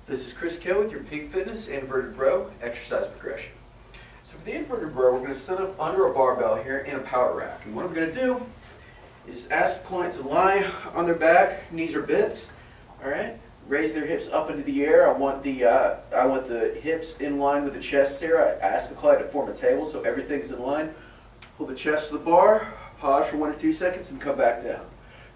This is Chris Kill with your Peak Fitness Inverted Row Exercise Progression. So for the inverted row, we're going to set up under a barbell here in a power rack. And what I'm going to do is ask the client to lie on their back, knees are bent, all right? Raise their hips up into the air. I want the hips in line with the chest here. I ask the client to form a table so everything's in line. Pull the chest to the bar, pause for 1 or 2 seconds, and come back down.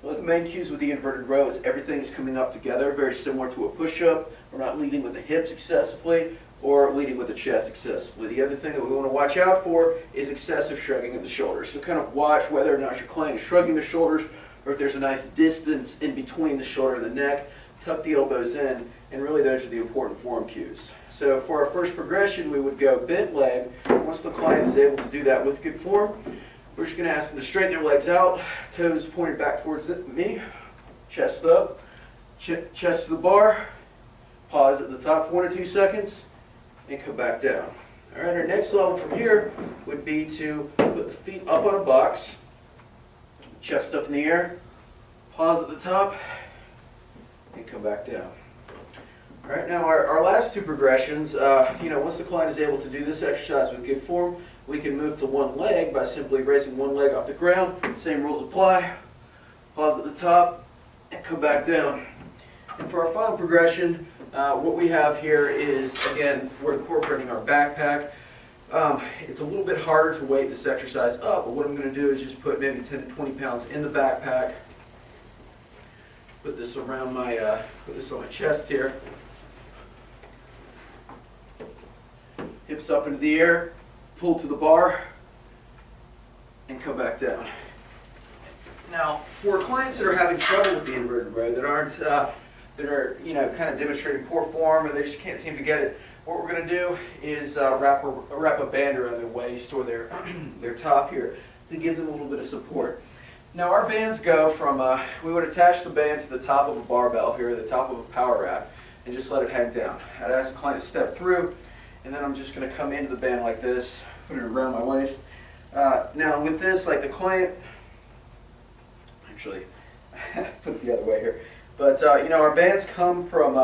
One of the main cues with the inverted row is everything is coming up together, very similar to a push-up. We're not leading with the hips excessively or leading with the chest excessively. The other thing that we want to watch out for is excessive shrugging of the shoulders. So kind of watch whether or not your client is shrugging their shoulders or if there's a nice distance in between the shoulder and the neck. Tuck the elbows in, and really those are the important form cues. So for our first progression, we would go bent leg. Once the client is able to do that with good form, we're just going to ask them to straighten their legs out, toes pointed back towards me, chest up, chest to the bar, pause at the top for 1 or 2 seconds, and come back down. All right, our next level from here would be to put the feet up on a box, chest up in the air, pause at the top, and come back down. All right, now our last 2 progressions, once the client is able to do this exercise with good form, we can move to one leg by simply raising one leg off the ground. Same rules apply. Pause at the top and come back down. And for our final progression, what we have here is, again, we're incorporating our backpack. It's a little bit harder to weight this exercise up, but what I'm going to do is just put maybe 10 to 20 pounds in the backpack. Put this around my, put this on my chest here. Hips up into the air, pull to the bar, and come back down. Now, for clients that are having trouble with the inverted row, that aren't, that are kind of demonstrating poor form and they just can't seem to get it, what we're going to do is wrap a band around their waist or their top here to give them a little bit of support. Now our bands go from, we would attach the band to the top of a barbell here, the top of a power rack, and just let it hang down. I'd ask the client to step through, and then I'm just going to come into the band like this, put it around my waist. Now with this, like the client, actually, put it the other way here, but our bands come from,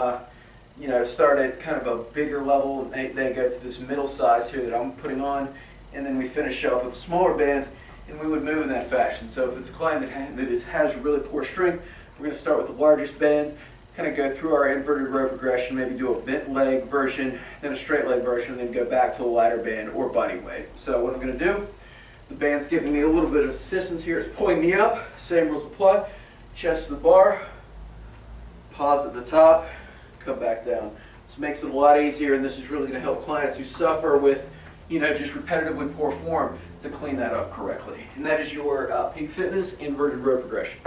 start at kind of a bigger level, and they go to this middle size here that I'm putting on, and then we finish up with a smaller band, and we would move in that fashion. So if it's a client that has really poor strength, we're going to start with the largest band, kind of go through our inverted row progression, maybe do a bent leg version, then a straight leg version, and then go back to a lighter band or body weight. So what I'm going to do, the band's giving me a little bit of assistance here. It's pulling me up. Same rules apply. Chest to the bar, pause at the top, come back down. This makes it a lot easier, and this is really going to help clients who suffer with just repetitively poor form to clean that up correctly. And that is your Peak Fitness Inverted Row Progression.